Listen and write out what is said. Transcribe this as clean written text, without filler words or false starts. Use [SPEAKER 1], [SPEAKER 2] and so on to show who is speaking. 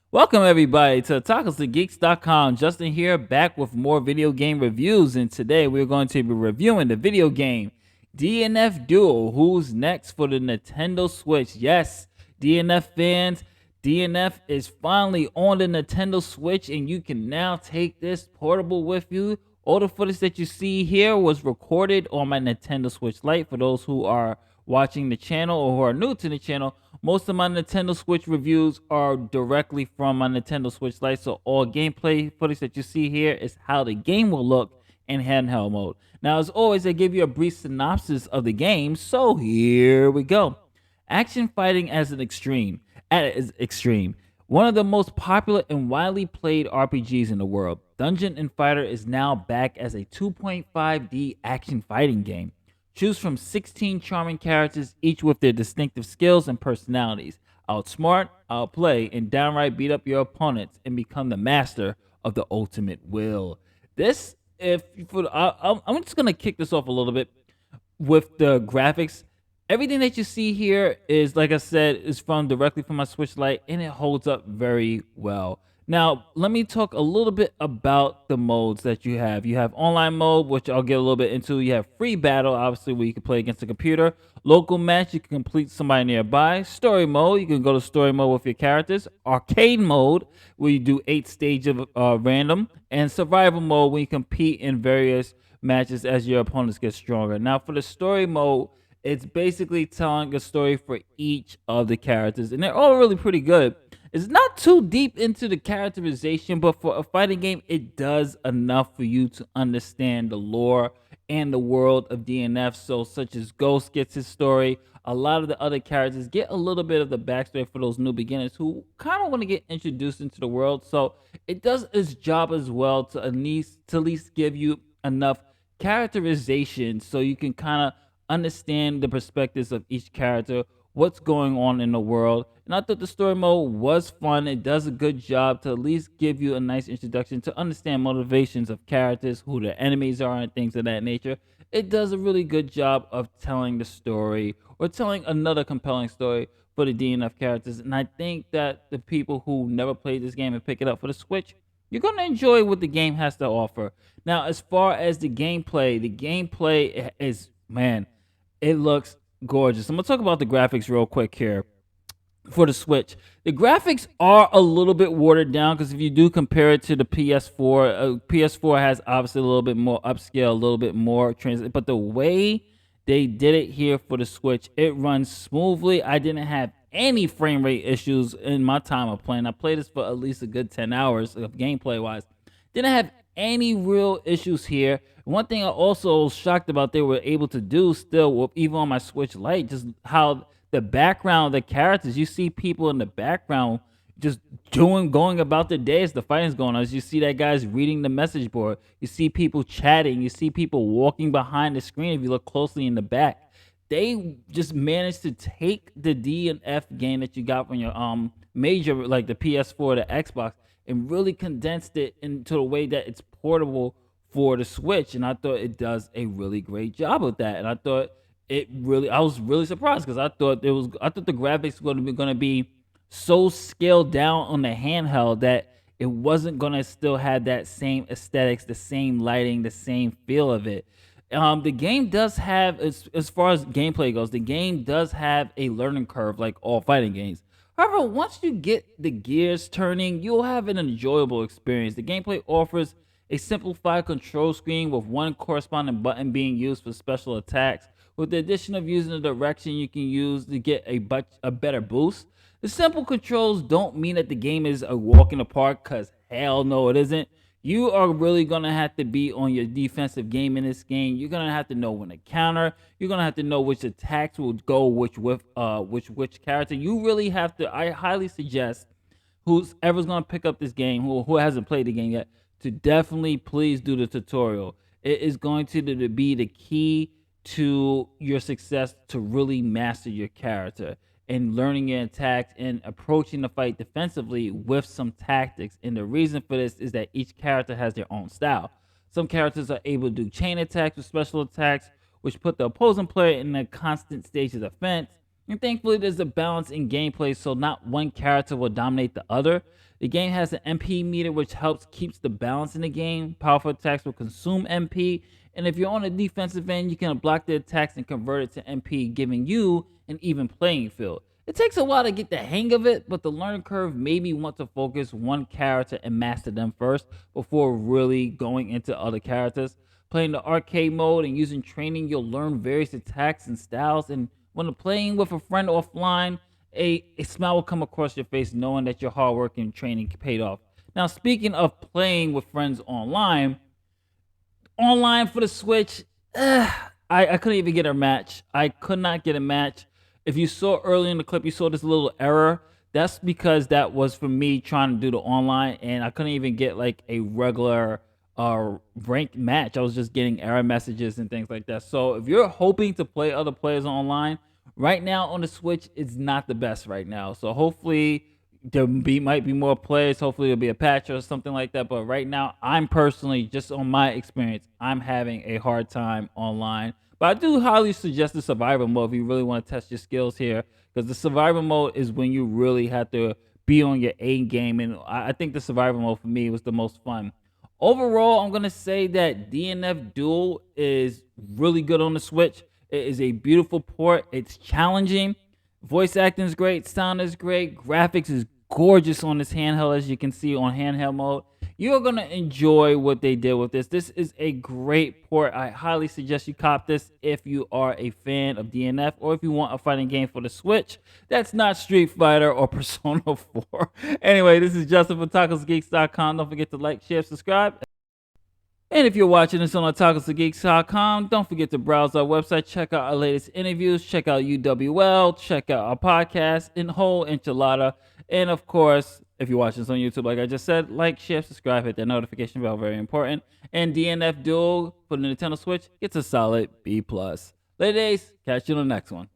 [SPEAKER 1] Welcome everybody to TalkersToGeeks.com. Justin here, back with more video game reviews, and today we're going to be reviewing the video game DNF Duel. Who's next for the Nintendo Switch? Yes, DNF fans, DNF is finally on the Nintendo Switch, and you can now take this portable with you. All the footage that you see here was recorded on my Nintendo Switch Lite. For those who are watching the channel or who are new to the channel, most of my Nintendo Switch reviews are directly from my Nintendo Switch Lite, so all gameplay footage that you see here is how the game will look in handheld mode. Now, as always, I give you a brief synopsis of the game, so here we go. Action fighting as an extreme, at its extreme. One of the most popular and widely played RPGs in the world, Dungeon and Fighter is now back as a 2.5D action fighting game. Choose from 16 charming characters, each with their distinctive skills and personalities. Outsmart, outplay, and downright beat up your opponents and become the master of the ultimate will. This, if for, I'm just gonna kick this off a little bit with the graphics. Everything that you see here is, like I said, is from directly from my Switch Lite, and it holds up very well. Now, let me talk a little bit about the modes that you have. You have online mode, which I'll get a little bit into. You have free battle, obviously, where you can play against the computer. Local match, you can complete somebody nearby. Story mode, you can go to story mode with your characters. Arcade mode, where you do 8 stages of random. And survival mode, where you compete in various matches as your opponents get stronger. Now, for the story mode, it's basically telling a story for each of the characters, and they're all really pretty good. It's not too deep into the characterization, but for a fighting game, it does enough for you to understand the lore and the world of DNF. So, such as Ghost gets his story, a lot of the other characters get a little bit of the backstory for those new beginners who kind of want to get introduced into the world. So, it does its job as well to at least give you enough characterization so you can kind of understand the perspectives of each character, what's going on in the world. And I thought the story mode was fun. It does a good job to at least give you a nice introduction to understand motivations of characters, who their enemies are, and things of that nature. It does a really good job of telling the story or telling another compelling story for the DNF characters. And I think that the people who never played this game and pick it up for the Switch, you're going to enjoy what the game has to offer. Now, as far as the gameplay is, man, it looks gorgeous. I'm gonna talk about the graphics real quick here for the Switch. The graphics are a little bit watered down because if you do compare it to the PS4, PS4 has obviously a little bit more upscale, a little bit more but the way they did it here for the Switch, it runs smoothly. I didn't have any frame rate issues in my time of playing. I played this for at least a good 10 hours of gameplay wise. Didn't have any real issues here. One thing I also was shocked about they were able to do still, with even on my Switch Lite, just how the background of the characters, you see people in the background just going about their day as the fighting's going on. As you see that guy's reading the message board, you see people chatting, you see people walking behind the screen. If you look closely in the back, they just managed to take the D and F game that you got from your major, like the PS4, the Xbox, and really condensed it into a way that it's portable for the Switch. And I thought it does a really great job with that. And I thought I was really surprised because I thought the graphics were going to be so scaled down on the handheld that it wasn't going to still have that same aesthetics, the same lighting, the same feel of it. The game does have, as far as gameplay goes, the game does have a learning curve like all fighting games. However, once you get the gears turning, you'll have an enjoyable experience. The gameplay offers a simplified control screen with one corresponding button being used for special attacks. With the addition of using the direction you can use to get a better boost. The simple controls don't mean that the game is a walk in the park, because hell no, it isn't. You are really gonna have to be on your defensive game in this game. You're gonna have to know when to counter. You're gonna have to know which attacks will go which character. You really have to. I highly suggest who's ever's gonna pick up this game, who hasn't played the game yet, to definitely please do the tutorial. It is going to be the key to your success to really master your character and learning your attacks and approaching the fight defensively with some tactics. And the reason for this is that each character has their own style. Some characters are able to do chain attacks with special attacks, which put the opposing player in a constant stage of defense. And thankfully, there's a balance in gameplay, so not one character will dominate the other. The game has an MP meter, which helps keeps the balance in the game. Powerful attacks will consume MP, and if you're on the defensive end, you can block the attacks and convert it to MP, giving you an even playing field. It takes a while to get the hang of it, but the learning curve made me want to focus one character and master them first before really going into other characters. Playing the arcade mode and using training, you'll learn various attacks and styles, and when playing with a friend offline, a smile will come across your face knowing that your hard work and training paid off. Now, speaking of playing with friends online for the Switch, I couldn't even get a match. I could not get a match. If you saw earlier in the clip, you saw this little error. That's because that was for me trying to do the online, and I couldn't even get like a regular ranked match. I was just getting error messages and things like that. So if you're hoping to play other players online, right now on the Switch, it's not the best right now. So hopefully might be more players. Hopefully there'll be a patch or something like that. But right now, I'm personally, just on my experience, I'm having a hard time online. But I do highly suggest the survival mode if you really want to test your skills here, because the survival mode is when you really have to be on your A game, and I think the survival mode for me was the most fun. Overall, I'm gonna say that DNF Duel is really good on the Switch. It is a beautiful port. It's challenging. Voice acting is great. Sound is great. Graphics is gorgeous on this handheld, as you can see on handheld mode. You're gonna enjoy what they did with this. This is a great port. I highly suggest you cop this if you are a fan of DNF or if you want a fighting game for the Switch. That's not Street Fighter or Persona 4. Anyway, this is Justin from TacosGeeks.com. Don't forget to like, share, subscribe. And if you're watching this on tacosgeeks.com, don't forget to browse our website, check out our latest interviews, check out UWL, check out our podcast, and whole enchilada. And of course, if you're watching this on YouTube, like I just said, like, share, subscribe, hit that notification bell, very important. And DNF Duel for the Nintendo Switch, it's a solid B+. Later days, catch you on the next one.